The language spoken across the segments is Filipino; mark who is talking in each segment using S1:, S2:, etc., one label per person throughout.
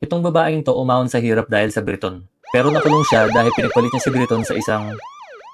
S1: Itong babaeng to umahon sa hirap dahil sa Briton. Pero nakulong siya dahil pinagpalit niya si Briton sa isang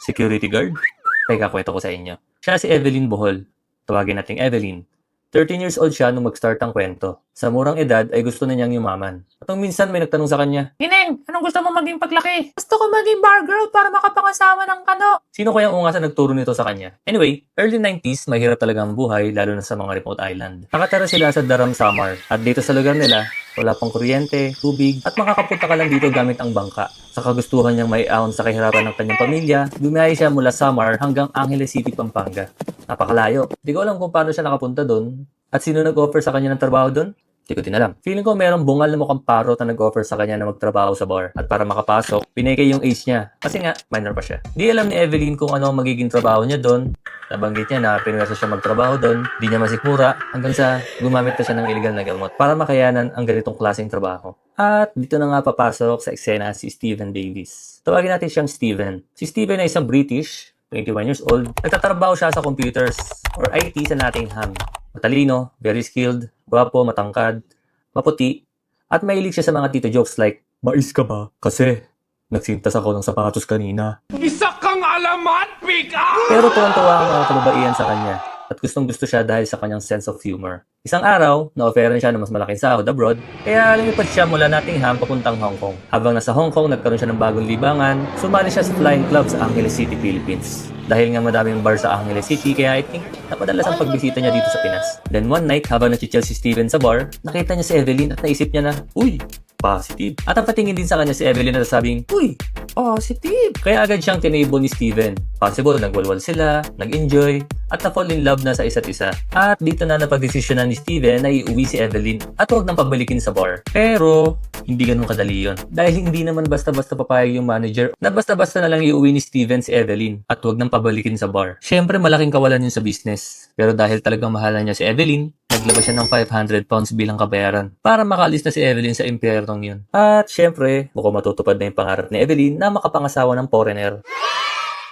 S1: security guard. Teka, kwento ko sa inyo. Siya si Evelyn Bohol. Tawagin nating Evelyn. 13 years old siya nung mag-start ang kwento. Sa murang edad ay gusto na niyang yumaman. At nung minsan may nagtanong sa kanya, Gineng, anong gusto mo maging paglaki? Gusto ko maging bar girl para makapangasawa ng kano. Sino kayang ungas na nagturo nito sa kanya? Anyway, early 90s, mahirap talaga ang buhay lalo na sa mga remote island. Nakatara sila sa Daram Samar at dito sa lugar nila, wala pang kuryente, tubig, at makakapunta ka lang dito gamit ang bangka. Sa kagustuhan niyang maiahon sa kahirapan ng kanyang pamilya, bumiyahe siya mula Samar hanggang Angeles City, Pampanga. Napakalayo. Di ko alam kung paano siya nakapunta doon. At sino nag-offer sa kanya ng trabaho doon? Di ko din alam. Feeling ko merong bungal na mukhang parot na nag-offer sa kanya na magtrabaho sa bar. At para makapasok, pineke yung age niya. Kasi nga, minor pa siya. Di alam ni Evelyn kung ano ang magiging trabaho niya doon. Nabanggit niya na pinuwesa siya magtrabaho doon. Di niya masikmura hanggang sa gumamit na siya ng illegal na gamot para makayanan ang ganitong klaseng trabaho. At dito na nga papasok sa eksena si Steven Davis. Tawagin natin siyang Steven. Si Steven ay isang British, 21 years old. Nagtatrabaho siya sa computers or IT sa Nottingham. Matalino, very skilled, gwapo, matangkad, maputi, at mahilig siya sa mga tito jokes like, mais ka ba? Kasi, nagsintas ako ng sapatos kanina.
S2: Isa kang alamat, pick up!
S1: Pero tuwang-tuwa ang mga kababaihan sa kanya at gustong-gusto siya dahil sa kanyang sense of humor. Isang araw, na-offeran siya ng mas malaking sahod abroad, kaya lumipad siya mula Nottingham papuntang Hong Kong. Habang nasa Hong Kong, nagkaroon siya ng bagong libangan, sumali siya sa flying club sa Angeles City, Philippines. Dahil nga madaming bar sa Angeles City, kaya I think napadalas ang pagbisita niya dito sa Pinas. Then one night, habang nag-chill si Steven sa bar, nakita niya si Evelyn at naisip niya na, uy, positive. At ang patingin din sa kanya si Evelyn na nasabing, uy, positive. Kaya agad siyang tinable ni Steven. Possible, nagwalwal sila, nag-enjoy, at na-fall in love na sa isa't isa. At dito na napag-desisyonan ni Steven na iuwi si Evelyn at huwag nang pabalikin sa bar. Pero, hindi ganun kadali yun. Dahil hindi naman basta-basta papayag yung manager na basta-basta na lang iuwi ni Steven si Evelyn at huwag nang pabalikin sa bar. Siyempre, malaking kawalan yun sa business. Pero dahil talagang mahalan niya si Evelyn, naglabas siya ng 500 pounds bilang kabayaran para makaalis na si Evelyn sa impyernong yun. At syempre, mukhang matutupad na yung pangarap ni Evelyn na makapangasawa ng foreigner.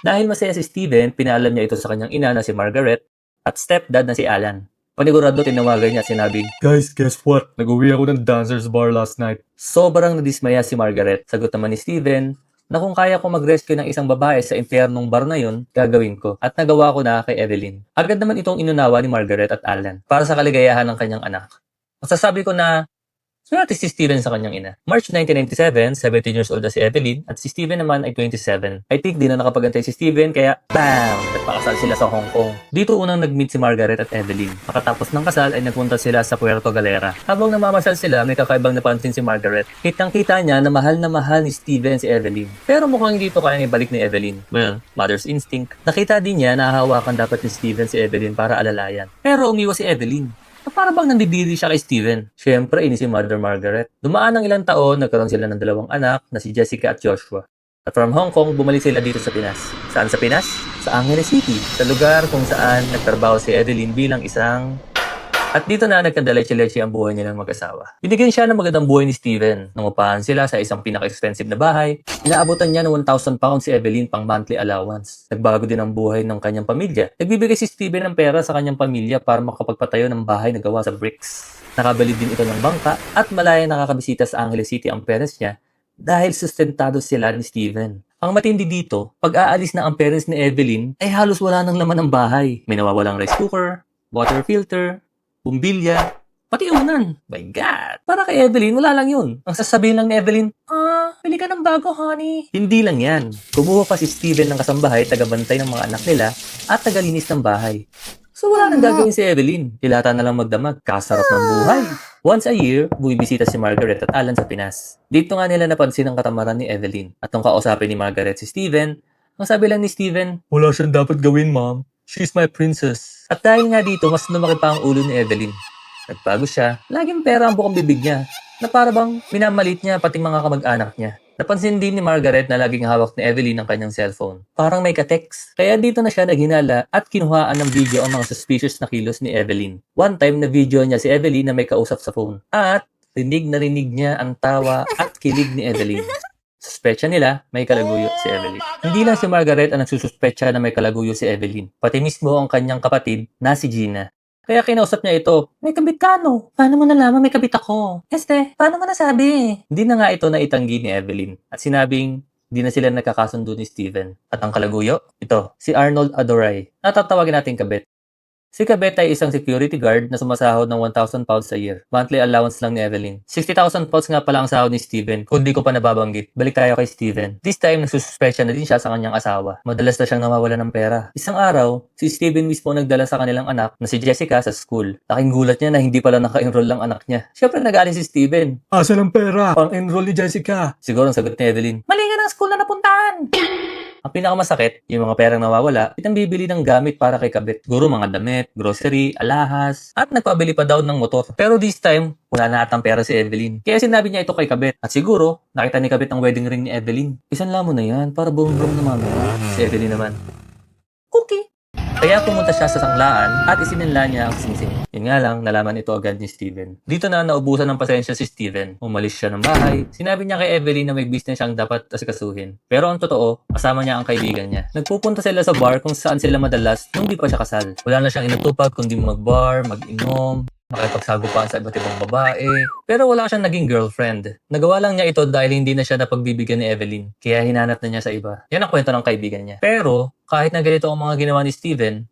S1: Dahil masaya si Steven, pinaalam niya ito sa kanyang ina na si Margaret at stepdad na si Alan. Panigurado tinawagan niya at sinabing, Guys, guess what? Nag-uwi ako ng dancers bar last night. Sobrang nadismaya si Margaret. Sagot naman ni Steven, na kung kaya ko mag-rescue ng isang babae sa impyernong bar na yun, gagawin ko. At nagawa ko na kay Evelyn. Agad naman itong inunawa ni Margaret at Alan para sa kaligayahan ng kanyang anak. Masasabi ko na, swerte si Steven sa kanyang ina. March 1997, 17 years old na si Evelyn at si Steven naman ay 27. I think di na nakapagantay si Steven kaya BAM! Nagpakasal sila sa Hong Kong. Dito unang nag-meet si Margaret at Evelyn. Makatapos ng kasal ay nagpunta sila sa Puerto Galera. Habang namamasal sila, may kakaibang napansin si Margaret. Kitang-kita niya na mahal ni Steven si Evelyn. Pero mukhang dito kayang ibalik ni Evelyn. Well, mother's instinct. Nakita din niya na hahawakan dapat ni Steven si Evelyn para alalayan. Pero umiwas si Evelyn. Para bang nandidiri siya kay Steven. Siyempre, ini si Mother Margaret. Dumaan ng ilang taon, nagkaroon sila ng dalawang anak na si Jessica at Joshua. At from Hong Kong, bumalik sila dito sa Pinas. Saan sa Pinas? Sa Angeles City, sa lugar kung saan nagtrabaho si Evelyn bilang isang... At dito na nagkandalay-leche ang buhay nilang mag-asawa. Binigyan siya ng magandang buhay ni Steven. Nangupahan sila sa isang pinaka-expensive na bahay. Inaabutan niya ng 1,000 pounds si Evelyn pang monthly allowance. Nagbago din ang buhay ng kanyang pamilya. Nagbibigay si Steven ng pera sa kanyang pamilya para makapagpatayo ng bahay na gawa sa bricks. Nakabili din ito ng bangka at malaya nakakabisita sa Angeles City ang parents niya dahil sustentado sila ni Steven. Ang matindi dito, pag aalis na ang parents ni Evelyn, ay halos wala nang laman ng bahay. May nawawalang rice cooker, water filter, bumbilya, pati unan. My God! Para kay Evelyn, wala lang yun. Ang sasabihin lang ni Evelyn, pili ka ng bago, honey. Hindi lang yan. Kumuha pa si Steven ng kasambahay, tagabantay ng mga anak nila, at tagalinis ng bahay. So wala nang gagawin si Evelyn. Dilata na lang magdamag. Kasarap ng buhay. Once a year, bumibisita si Margaret at Alan sa Pinas. Dito nga nila napansin ang katamaran ni Evelyn. At nung kausapin ni Margaret si Steven, ang sabi lang ni Steven, wala siyang dapat gawin, ma'am. She's my princess. At dahil nga dito, mas lumaki pa ang ulo ni Evelyn. Nagbago siya. Laging pera ang bukang bibig niya. Na para bang minamalit niya pati mga kamag-anak niya. Napansin din ni Margaret na laging hawak ni Evelyn ang kanyang cellphone. Parang may ka-text. Kaya dito na siya naghinala at kinuhaan ng video ang mga suspicious na kilos ni Evelyn. One time na video niya si Evelyn na may kausap sa phone. At rinig na rinig niya ang tawa at kilig ni Evelyn. Suspecha nila may kalaguyo si Evelyn. Hindi lang si Margaret ang nagsususpecha na may kalaguyo si Evelyn. Pati mismo ang kanyang kapatid na si Gina. Kaya kinausap niya ito, may kabit ka no? Paano mo nalaman may kabit ako? Paano mo nasabi? Hindi na nga ito naitanggi ni Evelyn at sinabing hindi na sila nagkakasundo ni Steven. At ang kalaguyo, ito, si Arnold Adoray. Natatawagin natin kabit. Si Kabet ay isang security guard na sumasahod ng 1,000 pounds a year. Monthly allowance lang ni Evelyn. 60,000 pounds nga pala ang sahod ni Steven kung di ko pa nababanggit. Balik tayo kay Steven. This time, nagsususpetsya na din siya sa kanyang asawa. Madalas na siyang nawawala ng pera. Isang araw, si Steven mismo nagdala sa kanilang anak na si Jessica sa school. Laking gulat niya na hindi pala naka-enroll lang anak niya. Siyempre nag-aalis si Steven.
S2: Asa ng pera? Pang-enroll ni Jessica.
S1: Siguro ang sagot ni Evelyn, mali nga ng school na napuntahan! Ang pinakamasakit, yung mga perang nawawala, itang bibili ng gamit para kay Kabit. Siguro mga damit, grocery, alahas, at nagpabili pa daw ng motor. Pero this time, wala na atang pera si Evelyn. Kaya sinabi niya ito kay Kabit. At siguro, nakita ni Kabit ang wedding ring ni Evelyn. Isan mo na yan, para buong-buong na mamaya. Si Evelyn naman, cookie. Kaya pumunta siya sa sanglaan at isinila niya ang singsing. Yun nga lang, nalaman ito agad ni Steven. Dito na naubusan ng pasensya si Steven. Umalis siya ng bahay. Sinabi niya kay Evelyn na may business siyang dapat asikasuhin. Pero ang totoo, kasama niya ang kaibigan niya. Nagpupunta sila sa bar kung saan sila madalas nung di pa siya kasal. Wala na siyang inutupag kundi mag-bar, mag-inom, makipagsagupan sa iba't ibang babae. Pero wala siyang naging girlfriend. Nagawa lang niya ito dahil hindi na siya napagbibigyan ni Evelyn. Kaya hinanap na niya sa iba. Yan ang kwento ng kaibigan niya. Pero, kahit na ganito ang mga ginawa ni Steven,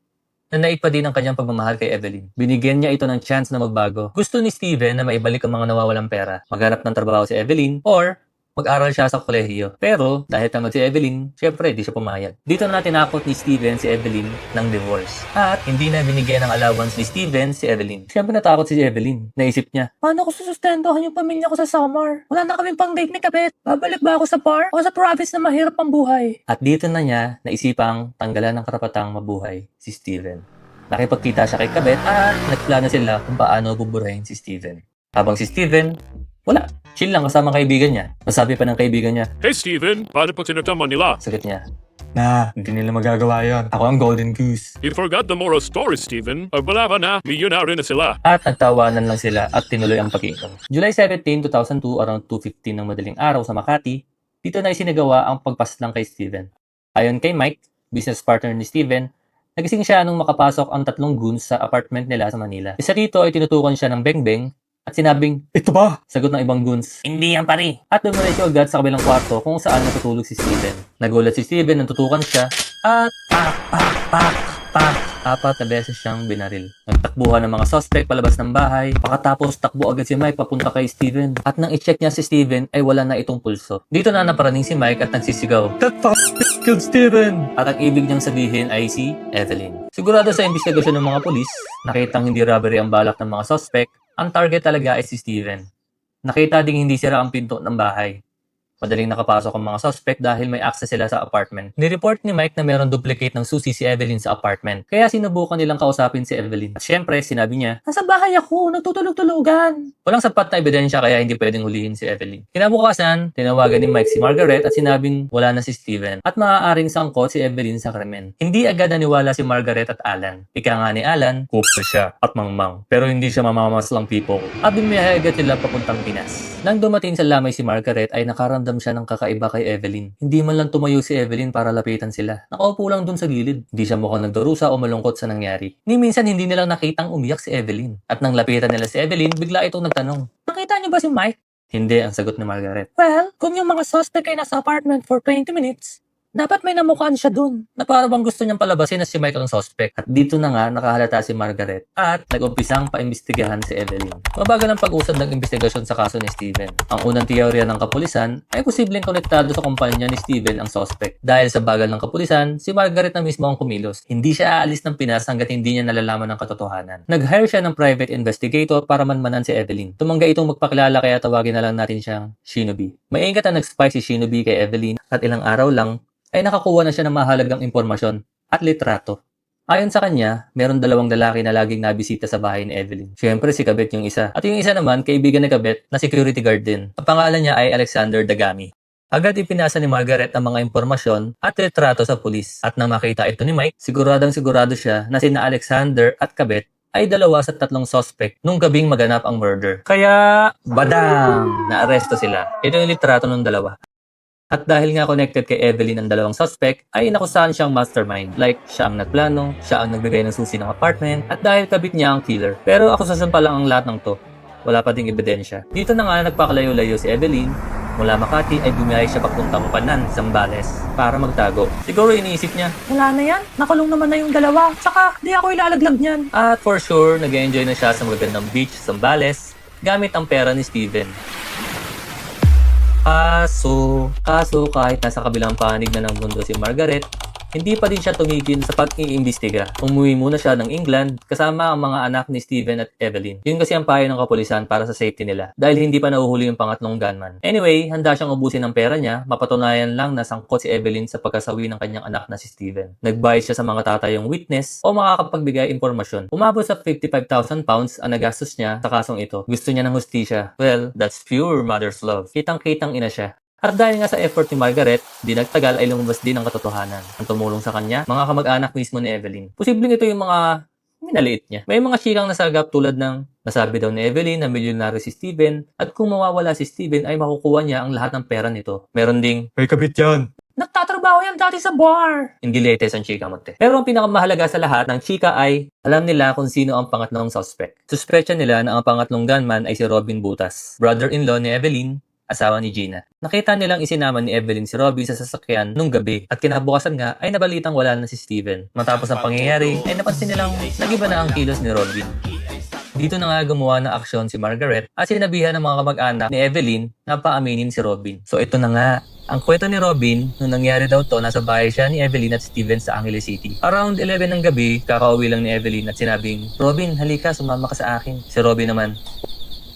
S1: nanaig pa din ang kanyang pagmamahal kay Evelyn. Binigyan niya ito ng chance na magbago. Gusto ni Steven na maibalik ang mga nawawalang pera. Maghanap ng trabaho si Evelyn or mag-aral siya sa kolehiyo. Pero, dahil tamad si Evelyn, syempre, di siya pumayag. Dito na tinakot ni Steven si Evelyn ng divorce. At hindi na binigyan ng allowance ni Steven si Evelyn. Syempre natakot si Evelyn. Naisip niya, paano ko susustendohan yung pamilya ko sa summer? Wala na kaming pang date ni Kabet. Babalik ba ako sa bar o sa province na mahirap ang buhay? At dito na niya naisipang tanggalan ng karapatang mabuhay si Steven. Nakipagkita siya kay Kabet at nagplano sila kung paano buburahin si Steven. Habang si Steven, wala. Chill lang kasama kaibigan niya. Nasabi pa ng kaibigan niya.
S2: Hey Steven, paano pag sinatama nila?
S1: Sagot niya.
S2: Nah, hindi nila magagawa yon. Ako ang golden goose.
S3: You forgot the moral story, Steven. Pag wala ka na, milyonaryo na sila.
S1: At nagtawanan lang sila at tinuloy ang pag-iinom. July 17, 2002, around 2:15 ng madaling araw sa Makati, dito na isinagawa ang pagpaslang kay Steven. Ayon kay Mike, business partner ni Steven, nagising siya nung makapasok ang 3 goons sa apartment nila sa Manila. Isa dito ay tinutukan siya ng bengbeng at sinabing,
S2: Ito ba?
S1: sagot ng ibang goons, hindi yan pare. At dumiretso agad sa kabilang kwarto kung saan natutulog si Steven. Nagulat si Steven nang tutukan siya at pak. 4 na beses siyang binaril. Nagtakbuhan ng mga suspect palabas ng bahay. Pagkatapos takbo agad si Mike papunta kay Steven. At nang i-check niya si Steven ay wala na itong pulso. Dito na naparaning si Mike at nagsisigaw,
S2: That killed Steven!
S1: at ang ibig niyang sabihin ay si Evelyn. Sigurado sa investigasyon ng mga pulis, nakitang hindi robbery ang balak ng mga suspect, ang target talaga ay si Steven. Nakita ding hindi sira ang pinto ng bahay. Madaling nakapasok ang mga suspect dahil may access sila sa apartment. Nireport ni Mike na meron duplicate ng susi si Evelyn sa apartment. Kaya sinubukan nilang kausapin si Evelyn. At syempre, sinabi niya, nasa bahay ako, nagtutulog-tulugan. Walang sapat na ebidensya kaya hindi pwedeng hulihin si Evelyn. Kinabukasan, tinawagan ni Mike si Margaret at sinabing wala na si Steven at maaaring sangkot si Evelyn sa krimen. Hindi agad naniwala si Margaret at Alan. Ika nga ni Alan, couple siya at mangmang. Pero hindi siya mamamaslang people. At bumiyahe agad sila papuntang Pinas. Nang dumating sa lamay si Margaret ay nakaramdam siya ng kakaiba kay Evelyn. Hindi man lang tumayo si Evelyn para lapitan sila. Nakaupo lang dun sa gilid. Hindi siya mukhang nagdurusa o malungkot sa nangyari. Ni minsan hindi nilang nakitang umiyak si Evelyn. At nang lapitan nila si Evelyn, bigla itong nagtanong, nakita niyo ba si Mike? Hindi, ang sagot ni Margaret. Well, kung yung mga suspect ay nasa apartment for 20 minutes, dapat may namukhaan siya dun na para bang gusto niyang palabasin na si Mike ang suspect. At dito na nga nakahalata si Margaret at nag-umpisang paimbestigahan si Evelyn. Mabagal ang pag-usad ng investigasyon sa kaso ni Steven. Ang unang teorya ng kapulisan ay posibleng konektado sa kumpanya ni Steven ang suspect. Dahil sa bagal ng kapulisan, si Margaret na mismo ang kumilos. Hindi siya aalis ng Pinas hanggat hindi niya nalalaman ng katotohanan. Nag-hire siya ng private investigator para manmanan si Evelyn. Tumangga itong magpakilala kaya tawagin na lang natin siyang Shinobi. Maingat na nag-spy si Shinobi kay Evelyn at ilang araw lang ay nakakuha na siya ng mahalagang impormasyon at litrato. Ayon sa kanya, meron 2 lalaki na laging nabisita sa bahay ni Evelyn. Siyempre si Kabet yung isa. At yung isa naman, kaibigan ni Kabet na security guard din. Ang pangalan niya ay Alexander Dagami. Agad ipinasa ni Margaret ang mga impormasyon at litrato sa pulis. At nang makita ito ni Mike, sigurado siya na sina Alexander at Kabet ay 2 sa 3 suspect nung gabing maganap ang murder. Kaya, badang! Naaresto sila. Ito yung litrato ng 2. At dahil nga connected kay Evelyn ang dalawang suspect, ay inakusahan siyang mastermind. Like, siya ang nagplano, siya ang nagbigay ng susi ng apartment, at dahil kabit niya ang killer. Pero akusasyon pa lang ang lahat ng to. Wala pa ding ebidensya. Dito na nga nagpakalayo-layo si Evelyn. Mula Makati ay bumiyahe siya papuntang Panan, Zambales, para magtago. Siguro iniisip niya,
S4: Wala na yan. Nakulong naman na yung dalawa. Tsaka, di ako ilalaglag niyan.
S1: at for sure, nag-enjoy na siya sa magandang beach, Zambales, gamit ang pera ni Steven. Kaso kahit nasa kabilang panig na ng mundo si Margaret, hindi pa din siya tumigil sa pag-iimbestiga. Umuwi muna siya ng England kasama ang mga anak ni Steven at Evelyn. Yun kasi ang payo ng kapulisan para sa safety nila dahil hindi pa nahuhuli yung pangatlong gunman. Anyway, handa siyang ubusin ng pera niya, mapatunayan lang na sangkot si Evelyn sa pagkasawi ng kanyang anak na si Steven. Nagbayad siya sa mga tatayong witness o makakapagbigay impormasyon. Umabot sa 55,000 pounds ang nagastos niya sa kasong ito. Gusto niya ng hustisya. Well, that's pure mother's love. Kitang-kitang ina siya. At dahil nga sa effort ni Margaret, di nagtagal ay lumabas din ang katotohanan. Ang tumulong sa kanya, mga kamag-anak mismo ni Evelyn. Posibleng ito yung mga minaliit niya. May mga chikang nasagap tulad ng nasabi daw ni Evelyn na milyonaryo si Steven at kung mawawala si Steven ay makukuha niya ang lahat ng pera nito. Meron ding
S2: May kabit yan.
S4: Nagtatrabaho yan dati sa bar.
S1: hindi latest ang chika mote. Pero ang pinakamahalaga sa lahat ng chika ay alam nila kung sino ang pangatlong suspect. Suspetsya nila na ang pangatlong gunman ay si Robin Butas, brother-in-law ni Evelyn, asawa ni Gina. Nakita nilang isinama ni Evelyn si Robin sa sasakyan nung gabi at kinabukasan nga ay nabalitang wala na si Steven. Matapos ang pangyayari ay napansin nilang nagiba na ang kilos ni Robin. Dito na nga gumawa ng aksyon si Margaret at sinabihan ng mga kamag-anak ni Evelyn na paaminin si Robin. So ito na nga, ang kwento ni Robin, nung nangyari daw to, nasa bahay siya ni Evelyn at Steven sa Angeles City. Around 11 ng gabi, kakauwi lang ni Evelyn at sinabing, Robin, halika, sumama ka sa akin. Si Robin naman,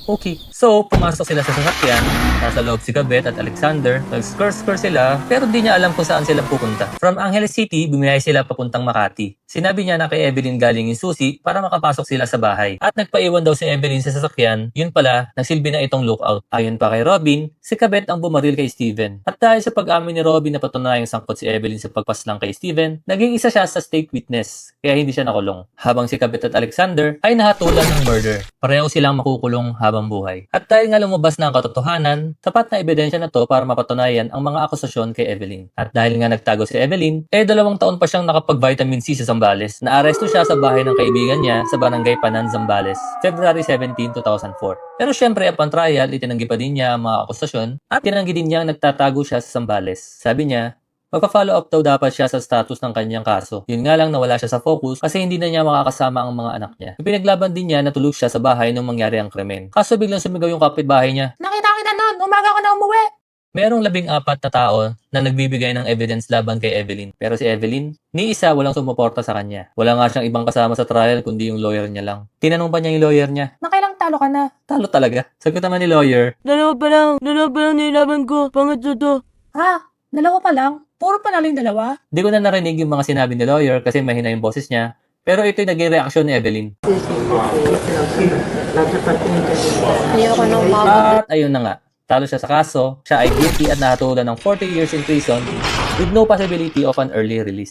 S1: okay. So, pumasok sila sa sasakyan. Nasa loob si Gabet at Alexander. Nag-skr-skr sila, pero di niya alam kung saan sila pupunta. From Angeles City, bumiyahe sila papuntang Makati. Sinabi niya na kay Evelyn galing yung susi para makapasok sila sa bahay. At nagpaiwan daw si Evelyn sa sasakyan. Yun pala, nagsilbi na itong lookout. Ayon pa kay Robin, si Gabet ang bumaril kay Steven. At dahil sa pag-amin ni Robin na patunayang sangkot si Evelyn sa pagpaslang kay Steven, naging isa siya sa state witness, kaya hindi siya nakulong. Habang si Gabet at Alexander ay nahatulan ng murder. Pareho silang makukulong habang buhay. At dahil nga lumabas na ang katotohanan, sapat na ebidensya na to para mapatunayan ang mga akusasyon kay Evelyn. At dahil nga nagtago si Evelyn, 2 taon pa siyang nakapag-vitamin C sa Zambales. Naaresto siya sa bahay ng kaibigan niya sa Barangay Panan, Zambales, February 17, 2004. Pero syempre, upon trial, itinanggi pa din niya ang mga akusasyon at tinanggi din niya nagtatago siya sa Zambales. Sabi niya, magpa-follow up daw dapat siya sa status ng kanyang kaso. Yun nga lang nawala siya sa focus kasi hindi na niya makakasama ang mga anak niya. Pinaglaban din niya na tulog siya sa bahay nung mangyari ang krimen. Kaso biglang sumigaw yung kapitbahay niya.
S4: Nakita kita nun. Umaga ko na umuwi.
S1: Merong 14 na tao na nagbibigay ng evidence laban kay Evelyn. Pero si Evelyn, ni isa walang sumuporta sa kanya. Wala nga siyang ibang kasama sa trial kundi yung lawyer niya lang. Tinanong pa niya yung lawyer niya.
S4: Nakailang talo ka na.
S1: Talo talaga. Sagot naman ni lawyer.
S5: Dalawa pa lang nilaban ko. Pangatlo to.
S4: Ha? Dalawa pa lang? Puro panalo yung dalawa?
S1: Di ko na narinig yung mga sinabi ni lawyer kasi mahina yung boses niya. Pero ito yung naging reaksyon ni Evelyn.
S5: Ayoko nang
S1: At ayun na nga. Talo siya sa kaso, siya ay guilty at nahatulan ng 40 years in prison with no possibility of an early release.